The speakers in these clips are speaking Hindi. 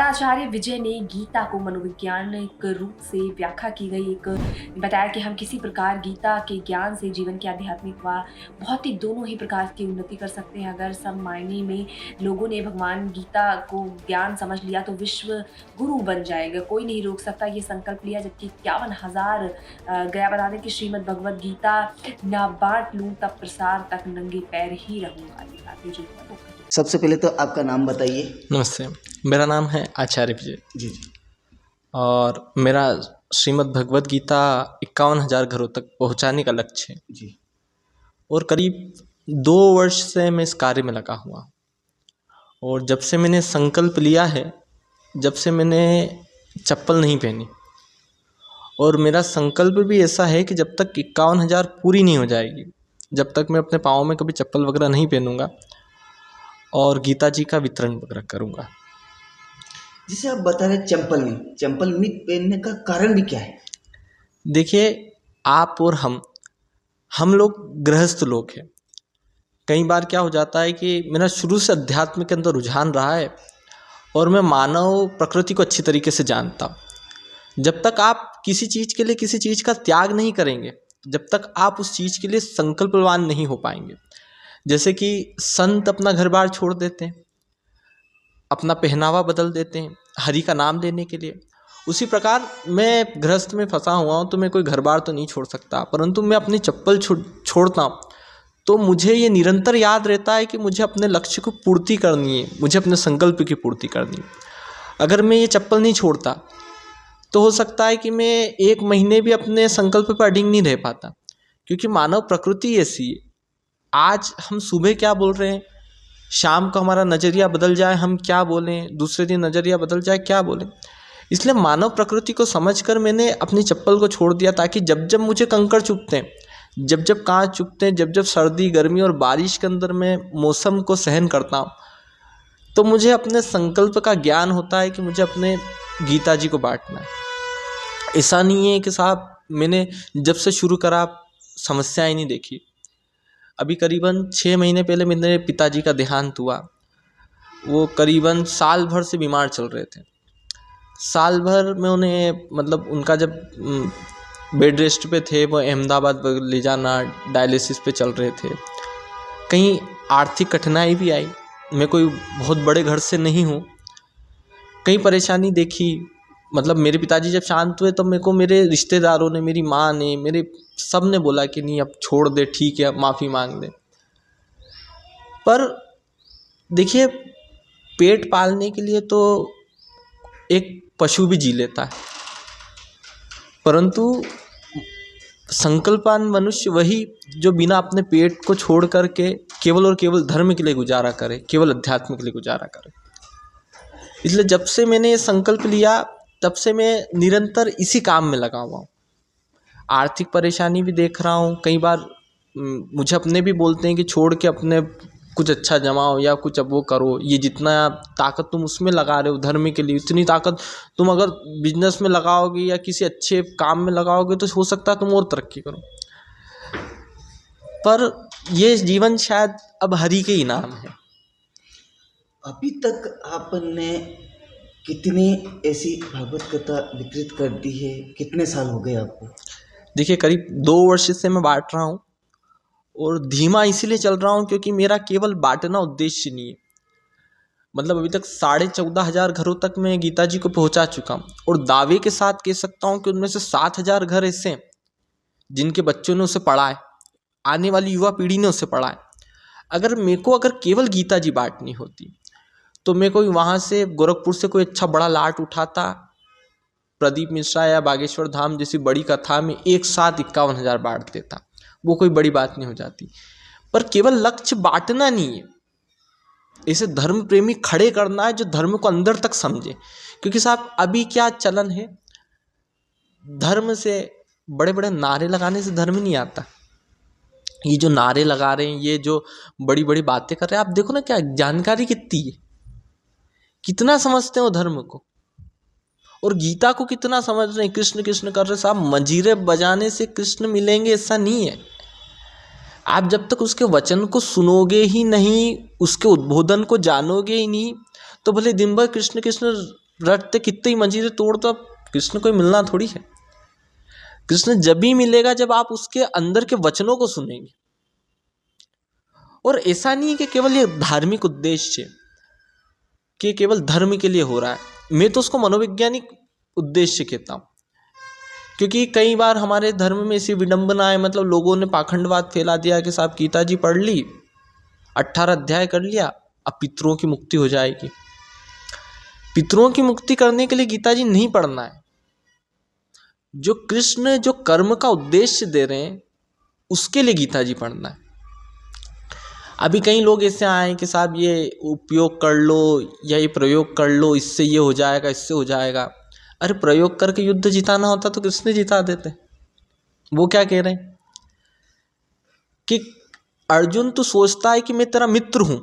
आचार्य विजय ने गीता को मनोवैज्ञानिक रूप से व्याख्या की गई एक बताया कि हम किसी प्रकार गीता के ज्ञान से जीवन के आध्यात्मिक व भौतिक दोनों ही प्रकार की उन्नति कर सकते हैं। अगर सब मायने में लोगों ने भगवान गीता को ज्ञान समझ लिया तो विश्व गुरु बन जाएगा, कोई नहीं रोक सकता, ये संकल्प लिया। जबकि 51,000 गया बता दें कि श्रीमद् भगवद गीता ना बांट लूं तब प्रसार तक नंगे पैर ही रहूंगा। सबसे पहले तो आपका नाम बताइए। नमस्ते, मेरा नाम है आचार्य विजय जी। और मेरा श्रीमद् भगवद गीता 51,000 घरों तक पहुंचाने का लक्ष्य है जी। और करीब 2 वर्ष से मैं इस कार्य में लगा हुआ। और जब से मैंने संकल्प लिया है, जब से मैंने चप्पल नहीं पहनी, और मेरा संकल्प भी ऐसा है कि जब तक 51,000 पूरी नहीं हो जाएगी, जब तक मैं अपने पाँव में कभी चप्पल वगैरह नहीं पहनूंगा और गीता जी का वितरण वगैरह करूंगा। जैसे आप बता रहे चप्पल नहीं पहनने का कारण भी क्या है? देखिए, आप और हम लोग गृहस्थ लोग हैं। कई बार क्या हो जाता है कि मेरा शुरू से अध्यात्म के अंदर रुझान रहा है और मैं मानव प्रकृति को अच्छी तरीके से जानता हूँ। जब तक आप किसी चीज़ के लिए किसी चीज़ का त्याग नहीं करेंगे, जब तक आप उस चीज़ के लिए संकल्पवान नहीं हो पाएंगे। जैसे कि संत अपना घर बार छोड़ देते हैं, अपना पहनावा बदल देते हैं हरि का नाम लेने के लिए, उसी प्रकार मैं गृहस्थ में फंसा हुआ हूँ तो मैं कोई घर बार तो नहीं छोड़ सकता, परंतु मैं अपनी चप्पल छोड़ता हूँ तो मुझे ये निरंतर याद रहता है कि मुझे अपने लक्ष्य को पूर्ति करनी है, मुझे अपने संकल्प की पूर्ति करनी है। अगर मैं ये चप्पल नहीं छोड़ता तो हो सकता है कि मैं 1 महीने भी अपने संकल्प पर अडिग नहीं रह पाता, क्योंकि मानव प्रकृति ऐसी है। आज हम सुबह क्या बोल रहे हैं, शाम को हमारा नज़रिया बदल जाए हम क्या बोलें, दूसरे दिन नज़रिया बदल जाए क्या बोलें। इसलिए मानव प्रकृति को समझकर मैंने अपनी चप्पल को छोड़ दिया, ताकि जब जब मुझे कंकड़ चुभते हैं, जब जब कांच चुभते हैं, जब जब सर्दी गर्मी और बारिश के अंदर मैं मौसम को सहन करता हूँ, तो मुझे अपने संकल्प का ज्ञान होता है कि मुझे अपने गीता जी को बांटना है। ऐसा नहीं है कि साहब मैंने जब से शुरू करा समस्याएं नहीं देखी। अभी करीबन 6 महीने पहले मेरे पिताजी का देहांत हुआ। वो करीबन साल भर से बीमार चल रहे थे। साल भर में उन्हें मतलब उनका जब बेड रेस्ट पे थे, वो अहमदाबाद ले जाना, डायलिसिस पे चल रहे थे। कहीं आर्थिक कठिनाई भी आई। मैं कोई बहुत बड़े घर से नहीं हूँ, कई परेशानी देखी। मतलब मेरे पिताजी जब शांत हुए तब मेरे को मेरे रिश्तेदारों ने, मेरी माँ ने, मेरे सब ने बोला कि नहीं अब छोड़ दे, ठीक है, अब माफ़ी मांग ले। पर देखिए, पेट पालने के लिए तो एक पशु भी जी लेता है, परंतु संकल्पवान मनुष्य वही जो बिना अपने पेट को छोड़ करके केवल और केवल धर्म के लिए गुजारा करे, केवल अध्यात्म के लिए गुजारा करे। इसलिए जब से मैंने ये संकल्प लिया तब से मैं निरंतर इसी काम में लगा हुआ हूँ। आर्थिक परेशानी भी देख रहा हूँ। कई बार मुझे अपने भी बोलते हैं कि छोड़ के अपने कुछ अच्छा जमाओ या कुछ अब वो करो, ये जितना ताकत तुम उसमें लगा रहे हो धर्म के लिए, इतनी ताकत तुम अगर बिजनेस में लगाओगे या किसी अच्छे काम में लगाओगे तो हो सकता है तुम और तरक्की करो। पर ये जीवन शायद अब हरि के ही नाम है। अभी तक आपने कितनी ऐसी भागवत कथा वितरित कर दी है? कितने साल हो गए आपको? देखिए, करीब 2 वर्ष से मैं बांट रहा हूँ और धीमा इसीलिए चल रहा हूँ क्योंकि मेरा केवल बांटना उद्देश्य नहीं है। मतलब अभी तक 14,500 घरों तक मैं गीता जी को पहुँचा चुका हूँ और दावे के साथ कह सकता हूँ कि उनमें से 7,000 घर ऐसे हैं जिनके बच्चों ने उसे पढ़ा है, आने वाली युवा पीढ़ी ने उसे पढ़ा है। अगर केवल गीता जी बांटनी होती तो मैं कोई वहाँ से गोरखपुर से कोई अच्छा बड़ा लाट उठाता, प्रदीप मिश्रा या बागेश्वर धाम जैसी बड़ी कथा में एक साथ 51,000 बांट देता, वो कोई बड़ी बात नहीं हो जाती। पर केवल लक्ष्य बांटना नहीं है, इसे धर्म प्रेमी खड़े करना है जो धर्म को अंदर तक समझे। क्योंकि साहब अभी क्या चलन है, धर्म से बड़े बड़े नारे लगाने से धर्म नहीं आता। ये जो नारे लगा रहे हैं, ये जो बड़ी बड़ी बातें कर रहे हैं, आप देखो ना क्या जानकारी कितनी है, कितना समझते हो धर्म को और गीता को कितना समझ रहे हैं। कृष्ण कृष्ण कर रहे। साहब मंजीरे बजाने से कृष्ण मिलेंगे ऐसा नहीं है। आप जब तक उसके वचन को सुनोगे ही नहीं, उसके उद्बोधन को जानोगे ही नहीं, तो भले दिन भर कृष्ण कृष्ण रटते कितनी ही मंजीरें तोड़ दो, अब कृष्ण को मिलना थोड़ी है। कृष्ण जब भी मिलेगा जब आप उसके अंदर के वचनों को सुनेंगे। और ऐसा नहीं है कि केवल ये धार्मिक उद्देश्य कि केवल धर्म के लिए हो रहा है, मैं तो उसको मनोवैज्ञानिक उद्देश्य कहता हूँ। क्योंकि कई बार हमारे धर्म में ऐसी विडंबना है, मतलब लोगों ने पाखंडवाद फैला दिया कि साहब गीता जी पढ़ ली, 18 अध्याय कर लिया, अब पितरों की मुक्ति हो जाएगी। पितरों की मुक्ति करने के लिए गीता जी नहीं पढ़ना है। जो कृष्ण जो कर्म का उद्देश्य दे रहे हैं उसके लिए गीता जी पढ़ना है। अभी कई लोग ऐसे आए हैं कि साहब ये उपयोग कर लो या ये प्रयोग कर लो, इससे ये हो जाएगा, इससे हो जाएगा। अरे प्रयोग करके युद्ध जिताना होता तो कृष्ण जिता देते। वो क्या कह रहे हैं कि अर्जुन तू सोचता है कि मैं तेरा मित्र हूं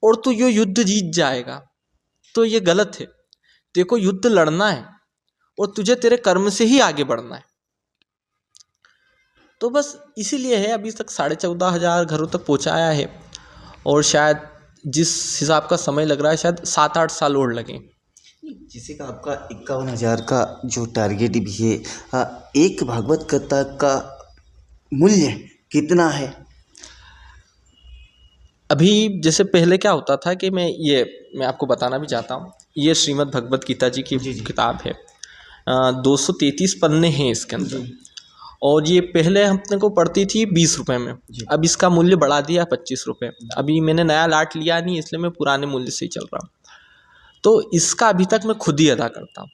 और तू ये युद्ध जीत जाएगा, तो ये गलत है। तेरे को युद्ध लड़ना है और तुझे तेरे कर्म से ही आगे बढ़ना है। तो बस इसीलिए है अभी तक 14,500 घरों तक पहुंचाया है, और शायद जिस हिसाब का समय लग रहा है शायद 7-8 साल और लगे। जैसे कि आपका 51,000 का जो टारगेट भी है, एक भागवत कथा का मूल्य कितना है? अभी जैसे पहले क्या होता था कि मैं आपको बताना भी चाहता हूँ, ये श्रीमद् भगवत गीता जी की किताब है। 233 पन्ने हैं इसके अंदर, और ये पहले अपने को पड़ती थी 20 रुपये में, अब इसका मूल्य बढ़ा दिया 25 रुपये। अभी मैंने नया लाट लिया नहीं, इसलिए मैं पुराने मूल्य से ही चल रहा हूँ। तो इसका अभी तक मैं खुद ही अदा करता हूँ।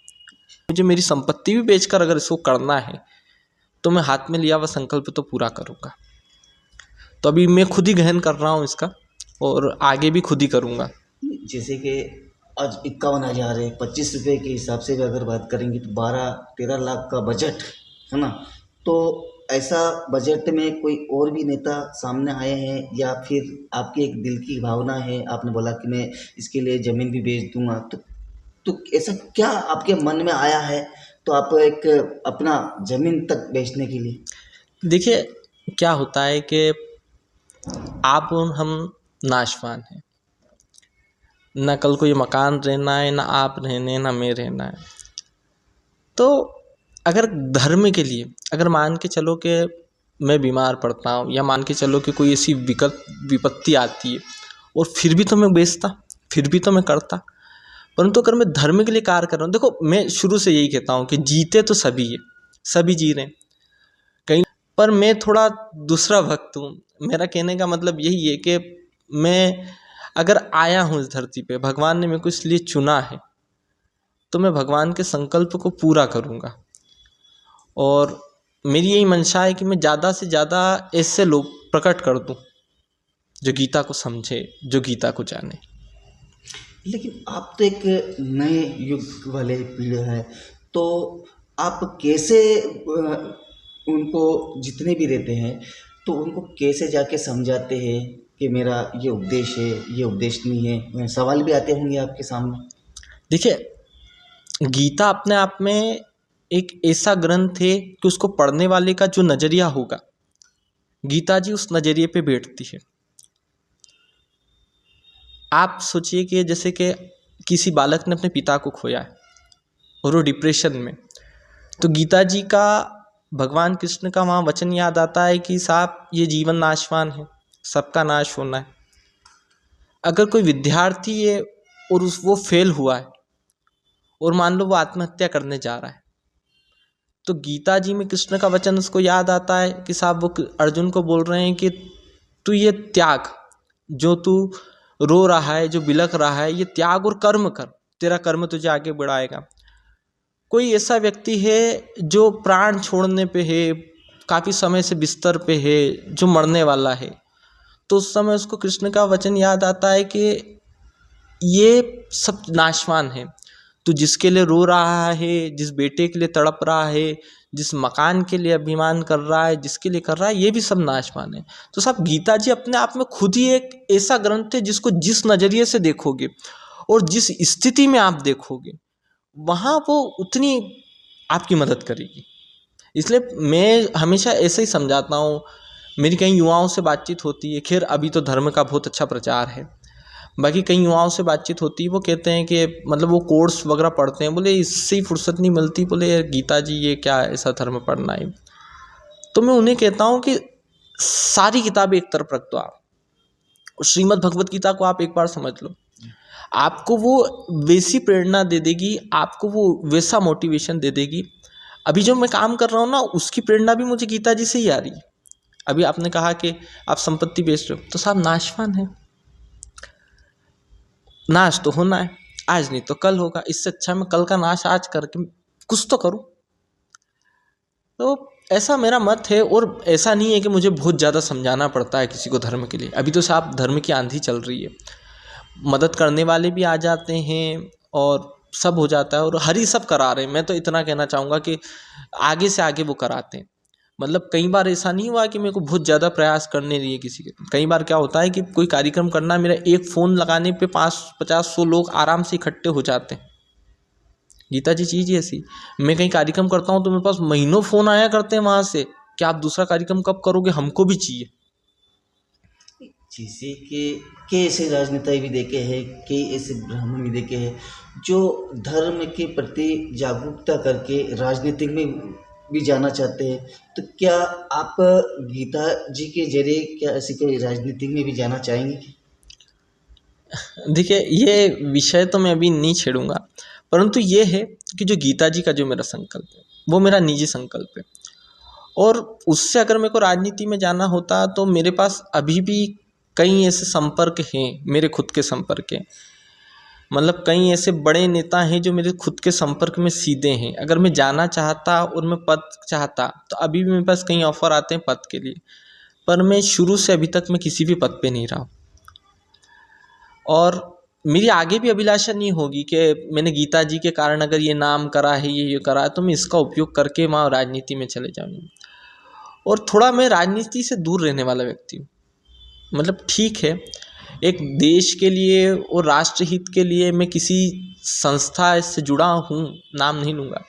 मुझे मेरी संपत्ति भी बेचकर अगर इसको करना है तो मैं हाथ में लिया हुआ संकल्प तो पूरा करूँगा। तो अभी मैं खुद ही गहन कर रहा हूँ इसका, और आगे भी खुद ही करूँगा। जैसे कि आज 51,000 है, 25 रुपये के हिसाब से भी अगर बात करेंगे तो 12-13 लाख का बजट है ना। तो ऐसा बजट में कोई और भी नेता सामने आए हैं, या फिर आपकी एक दिल की भावना है, आपने बोला कि मैं इसके लिए ज़मीन भी बेच दूंगा, तो ऐसा क्या आपके मन में आया है तो आप एक अपना ज़मीन तक बेचने के लिए? देखिए क्या होता है कि आप और हम नाशवान हैं, ना कल को ये मकान रहना है, ना आप रहने, ना मैं रहना है। तो अगर धर्म के लिए, अगर मान के चलो कि मैं बीमार पड़ता हूँ, या मान के चलो कि कोई ऐसी विपत्ति आती है और फिर भी तो मैं बेचता, फिर भी तो मैं करता। परंतु अगर मैं धर्म के लिए कार्य कर रहा हूँ, देखो मैं शुरू से यही कहता हूँ कि जीते तो सभी है, सभी जी रहे हैं कहीं, पर मैं थोड़ा दूसरा भक्त हूँ। मेरा कहने का मतलब यही है कि मैं अगर आया हूँ इस धरती पे, भगवान ने मेरे को इसलिए चुना है, तो मैं भगवान के संकल्प को पूरा करूँगा। और मेरी यही मंशा है कि मैं ज़्यादा से ज़्यादा ऐसे लोग प्रकट कर दूँ जो गीता को समझे, जो गीता को जाने। लेकिन आप तो एक नए युग वाले पीढ़ी है, तो आप कैसे उनको जितने भी रहते हैं तो उनको कैसे जाके समझाते हैं कि मेरा ये उपदेश है, ये उपदेश नहीं है? सवाल भी आते होंगे आपके सामने। देखिए गीता अपने आप में एक ऐसा ग्रंथ है कि उसको पढ़ने वाले का जो नज़रिया होगा, गीता जी उस नज़रिए पे बैठती है। आप सोचिए कि जैसे कि किसी बालक ने अपने पिता को खोया है और वो डिप्रेशन में, तो गीता जी का, भगवान कृष्ण का वहाँ वचन याद आता है कि साहब ये जीवन नाशवान है, सबका नाश होना है। अगर कोई विद्यार्थी है और वो फेल हुआ है और मान लो वो आत्महत्या करने जा रहा है, तो गीता जी में कृष्ण का वचन उसको याद आता है कि साहब वो अर्जुन को बोल रहे हैं कि तू ये त्याग, जो तू रो रहा है, जो बिलख रहा है, ये त्याग और कर्म कर, तेरा कर्म तुझे आगे बढ़ाएगा। कोई ऐसा व्यक्ति है जो प्राण छोड़ने पे है, काफ़ी समय से बिस्तर पे है, जो मरने वाला है, तो उस समय उसको कृष्ण का वचन याद आता है कि ये सब नाशवान है। तू जिसके लिए रो रहा है, जिस बेटे के लिए तड़प रहा है, जिस मकान के लिए अभिमान कर रहा है, जिसके लिए कर रहा है, ये भी सब नाशवान है। तो सब गीता जी अपने आप में खुद ही एक ऐसा ग्रंथ है जिसको जिस नज़रिए से देखोगे और जिस स्थिति में आप देखोगे, वहाँ वो उतनी आपकी मदद करेगी। इसलिए मैं हमेशा ऐसे ही समझाता हूँ। मेरी कई युवाओं से बातचीत होती है, खैर अभी तो धर्म का बहुत अच्छा प्रचार है, बाकी कई युवाओं से बातचीत होती है, वो कहते हैं कि मतलब वो कोर्स वगैरह पढ़ते हैं, बोले इससे ही फुर्सत नहीं मिलती, बोले यार गीता जी ये क्या ऐसा धर्म पढ़ना है। तो मैं उन्हें कहता हूँ कि सारी किताबें एक तरफ रख दो आप, श्रीमद् भगवत गीता को आप एक बार समझ लो, आपको वो वैसी प्रेरणा दे देगी, आपको वो वैसा मोटिवेशन दे देगी। अभी जो मैं काम कर रहा हूँ ना, उसकी प्रेरणा भी मुझे गीता जी से ही आ रही है। अभी आपने कहा कि आप संपत्ति बेच रहे हो, तो साहब नाशवान है, नाश तो होना है, आज नहीं तो कल होगा, इससे अच्छा मैं कल का नाश आज करके कुछ तो करूँ। तो ऐसा मेरा मत है, और ऐसा नहीं है कि मुझे बहुत ज़्यादा समझाना पड़ता है किसी को धर्म के लिए। अभी तो साहब धर्म की आंधी चल रही है, मदद करने वाले भी आ जाते हैं और सब हो जाता है, और हर ही सब करा रहे हैं। मैं तो इतना कहना चाहूँगा कि आगे से आगे वो कराते हैं। मतलब कई बार ऐसा नहीं हुआ कि मेरे को बहुत ज़्यादा प्रयास करने लिए किसी के। कई बार क्या होता है कि कोई कार्यक्रम करना है, मेरा एक फ़ोन लगाने पे 5-50-100 लोग आराम से इकट्ठे हो जाते हैं। गीता जी चीज़ ही ऐसी, मैं कहीं कार्यक्रम करता हूँ तो मेरे पास महीनों फ़ोन आया करते हैं वहाँ से कि आप दूसरा कार्यक्रम कब करोगे, हमको भी चाहिए। जैसे कि कई ऐसे राजनेता भी देखे हैं, कई ऐसे ब्राह्मण भी देखे हैं जो धर्म के प्रति जागरूकता करके राजनीतिक में भी जाना चाहते हैं। तो क्या आप गीता जी के जरिए क्या ऐसी कोई राजनीति में भी जाना चाहेंगे? देखिए ये विषय तो मैं अभी नहीं छेड़ूंगा, परंतु ये है कि जो गीता जी का जो मेरा संकल्प है वो मेरा निजी संकल्प है, और उससे अगर मेरे को राजनीति में जाना होता तो मेरे पास अभी भी कई ऐसे संपर्क हैं, मेरे खुद के संपर्क हैं। मतलब कई ऐसे बड़े नेता हैं जो मेरे खुद के संपर्क में सीधे हैं। अगर मैं जाना चाहता और मैं पद चाहता तो अभी भी मेरे पास कई ऑफर आते हैं पद के लिए, पर मैं शुरू से अभी तक मैं किसी भी पद पे नहीं रहा। और मेरी आगे भी अभिलाषा नहीं होगी कि मैंने गीता जी के कारण अगर ये नाम करा है, ये करा है, तो मैं इसका उपयोग करके वहाँ राजनीति में चले जाऊँगा। और थोड़ा मैं राजनीति से दूर रहने वाला व्यक्ति हूँ। मतलब ठीक है, एक देश के लिए और राष्ट्रहित के लिए मैं किसी संस्था से जुड़ा हूँ, नाम नहीं लूँगा,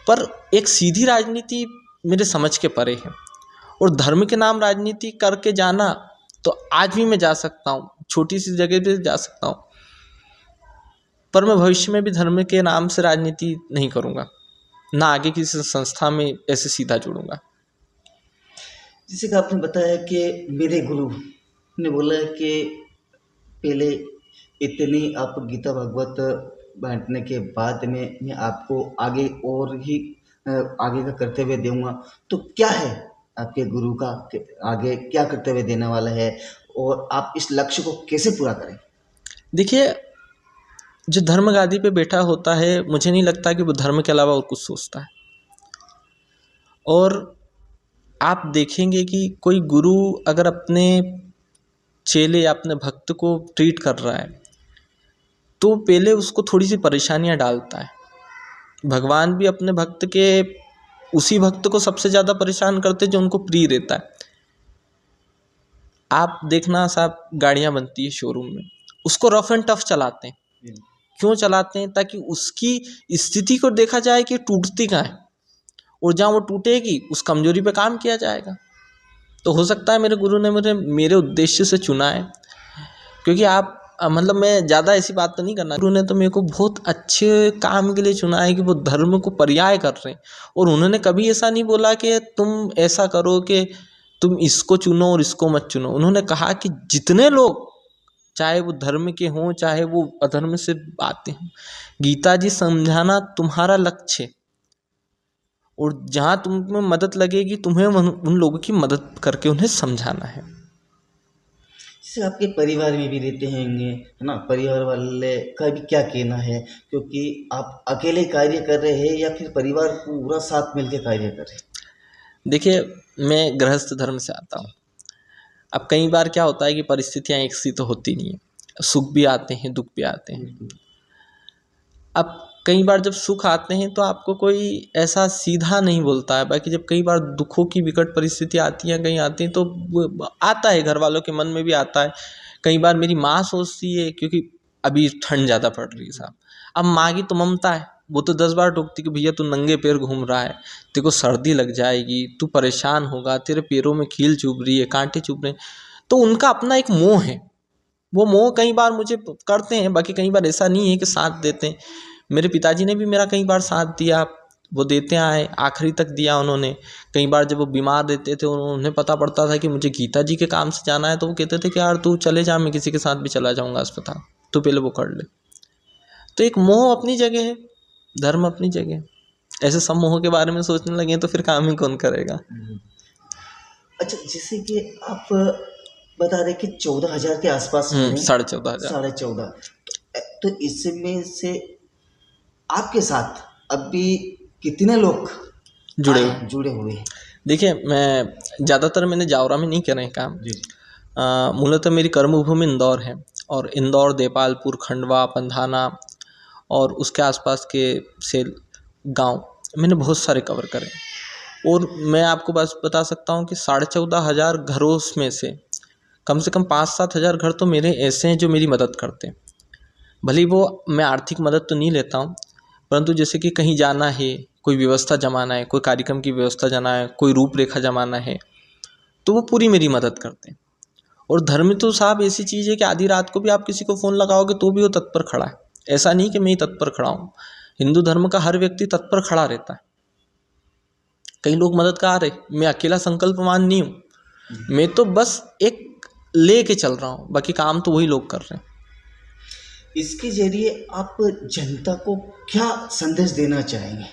पर एक सीधी राजनीति मेरे समझ के परे है। और धर्म के नाम राजनीति करके जाना तो आज भी मैं जा सकता हूँ, छोटी सी जगह पे जा सकता हूँ, पर मैं भविष्य में भी धर्म के नाम से राजनीति नहीं करूँगा, ना आगे किसी संस्था में ऐसे सीधा जुड़ूंगा। जैसे कि आपने बताया कि मेरे गुरु ने बोला है कि पहले इतनी आप गीता भागवत बांटने के बाद में मैं आपको आगे और ही आगे का कर्तव्य दूंगा। तो क्या है आपके गुरु का आगे क्या कर्तव्य देने वाला है और आप इस लक्ष्य को कैसे पूरा करें? देखिए, जो धर्म गादी पे बैठा होता है, मुझे नहीं लगता कि वो धर्म के अलावा और कुछ सोचता है। और आप देखेंगे कि कोई गुरु अगर अपने चेले या अपने भक्त को ट्रीट कर रहा है तो पहले उसको थोड़ी सी परेशानियां डालता है। भगवान भी अपने भक्त के उसी भक्त को सबसे ज़्यादा परेशान करते जो उनको प्रिय रहता है। आप देखना साहब, गाड़ियाँ बनती है शोरूम में, उसको रफ एंड टफ चलाते हैं। क्यों चलाते हैं? ताकि उसकी स्थिति को देखा जाए कि टूटती कहाँ है, और जहाँ वो टूटेगी उस कमजोरी पे काम किया जाएगा। तो हो सकता है मेरे गुरु ने मेरे उद्देश्य से चुना है, क्योंकि आप मतलब मैं ज़्यादा ऐसी बात तो नहीं करना, गुरु ने तो मेरे को बहुत अच्छे काम के लिए चुना है कि वो धर्म को पर्याय कर रहे हैं। और उन्होंने कभी ऐसा नहीं बोला कि तुम ऐसा करो कि तुम इसको चुनो और इसको मत चुनो। उन्होंने कहा कि जितने लोग, चाहे वो धर्म के हों चाहे वो अधर्म से आते हों, गीता जी समझाना तुम्हारा लक्ष्य है, और जहाँ तुम्हें मदद लगेगी तुम्हें उन लोगों की मदद करके उन्हें समझाना है। जैसे आपके परिवार में भी रहते होंगे, है ना, परिवार वाले का भी क्या कहना है? क्योंकि आप अकेले कार्य कर रहे हैं या फिर परिवार पूरा साथ मिलकर कार्य कर रहे हैं? देखिए, मैं गृहस्थ धर्म से आता हूँ। अब कई बार क्या होता है कि परिस्थितियाँ एक सी तो होती नहीं है, सुख भी आते हैं, दुख भी आते हैं। अब कई बार जब सुख आते हैं तो आपको कोई ऐसा सीधा नहीं बोलता है, बाकी जब कई बार दुखों की विकट परिस्थिति आती हैं, कहीं आती हैं, तो वो आता है, घर वालों के मन में भी आता है। कई बार मेरी माँ सोचती है, क्योंकि अभी ठंड ज़्यादा पड़ रही है साहब, अब माँ की तो ममता है, वो तो 10 बार टोकती कि भैया तू नंगे पैर घूम रहा है, तेरे को सर्दी लग जाएगी, तू परेशान होगा, तेरे पैरों में कील चुभ रही है, कांटे चुभ रहे हैं। तो उनका अपना एक मोह है वो मोह कई बार मुझे करते हैं, बाकी कई बार ऐसा नहीं है कि साथ देते हैं। मेरे पिताजी ने भी मेरा कई बार साथ दिया, वो देते आए, आखिरी तक दिया उन्होंने। कई बार जब वो बीमार रहते थे, उन्हें पता पड़ता था कि मुझे गीता जी के काम से जाना है, तो वो कहते थे कि यार तू चले जा, मैं किसी के साथ भी चला जाऊँगा अस्पताल, तू पहले वो कर ले। तो एक मोह अपनी जगह है, धर्म अपनी जगह है। ऐसे सब मोह के बारे में सोचने लगे तो फिर काम ही कौन करेगा। अच्छा, जैसे कि आप बता रहे कि 14,000 के आसपास में 14,500। 14,500, तो इसमें से आपके साथ अभी कितने लोग जुड़े हुए हैं? देखिए, मैं ज़्यादातर मैंने जावरा में नहीं करे हैं काम। जी। मूलतः मेरी कर्मभूमि इंदौर है, और इंदौर, देपालपुर, खंडवा, पंधाना और उसके आसपास के से गांव मैंने बहुत सारे कवर करे। और मैं आपको बस बता सकता हूं कि 14,500 घरों में से कम 5-7 हज़ार घर तो मेरे ऐसे हैं जो मेरी मदद करते हैं। भले ही वो मैं आर्थिक मदद तो नहीं लेता हूँ, परंतु जैसे कि कहीं जाना है, कोई व्यवस्था जमाना है, कोई कार्यक्रम की व्यवस्था जमाना है, कोई रूपरेखा जमाना है, तो वो पूरी मेरी मदद करते हैं। और धर्म तो साहब ऐसी चीज़ है कि आधी रात को भी आप किसी को फ़ोन लगाओगे तो भी वो तत्पर खड़ा है। ऐसा नहीं कि मैं ही तत्पर खड़ा हूँ। हिंदू धर्म का हर व्यक्ति तत्पर खड़ा रहता है। कई लोग मददगार है, मैं अकेला संकल्पवान नहीं हूँ, मैं तो बस एक ले के चल रहा हूँ, बाकी काम तो वही लोग कर रहे हैं। इसके जरिए आप जनता को क्या संदेश देना चाहेंगे?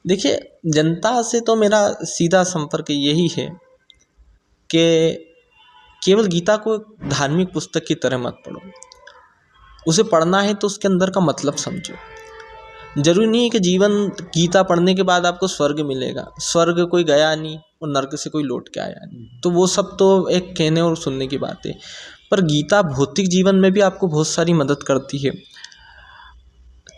देखिए, जनता से तो मेरा सीधा संपर्क यही है कि केवल गीता को धार्मिक पुस्तक की तरह मत पढ़ो। उसे पढ़ना है तो उसके अंदर का मतलब समझो। जरूरी नहीं है कि जीवन गीता पढ़ने के बाद आपको स्वर्ग मिलेगा। स्वर्ग कोई गया नहीं और नर्क से कोई लौट के आया नहीं, तो वो सब तो एक कहने और सुनने की बात है। पर गीता भौतिक जीवन में भी आपको बहुत सारी मदद करती है।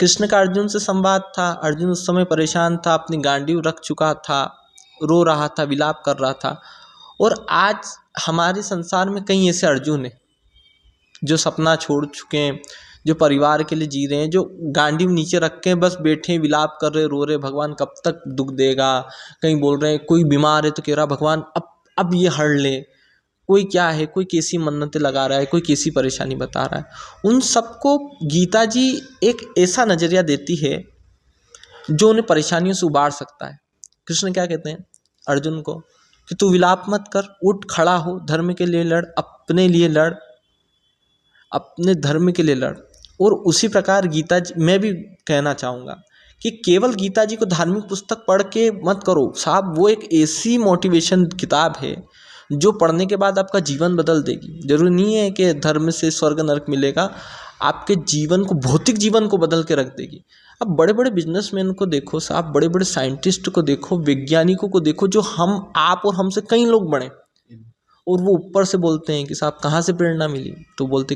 कृष्ण का अर्जुन से संवाद था। अर्जुन उस समय परेशान था, अपनी गांडीव रख चुका था, रो रहा था, विलाप कर रहा था। और आज हमारे संसार में कई ऐसे अर्जुन हैं जो सपना छोड़ चुके हैं, जो परिवार के लिए जी रहे हैं, जो गांडीव नीचे रख के बस बैठे विलाप कर रहे, रो रहे, भगवान कब तक दुख देगा। कहीं बोल रहे हैं, कोई बीमार है तो कह रहा भगवान अब ये हर ले। कोई क्या है, कोई कैसी मन्नतें लगा रहा है, कोई कैसी परेशानी बता रहा है। उन सबको गीता जी एक ऐसा नज़रिया देती है जो उन्हें परेशानियों से उबार सकता है। कृष्ण क्या कहते हैं अर्जुन को कि तू विलाप मत कर, उठ खड़ा हो, धर्म के लिए लड़, अपने लिए लड़, अपने धर्म के लिए लड़। और उसी प्रकार गीता जी, मैं भी कहना चाहूँगा कि केवल गीता जी को धार्मिक पुस्तक पढ़ के मत करो साहब। वो एक ऐसी मोटिवेशन किताब है जो पढ़ने के बाद आपका जीवन बदल देगी। जरूरी नहीं है कि धर्म से स्वर्ग नरक मिलेगा, आपके जीवन को, भौतिक जीवन को बदल के रख देगी। अब बड़े बड़े बिजनेसमैन को देखो साहब, बड़े बड़े साइंटिस्ट को देखो, वैज्ञानिकों को देखो, जो हम आप और हमसे कई लोग बड़े, और वो ऊपर से बोलते हैं कि साहब कहाँ से प्रेरणा मिली, तो बोलते कि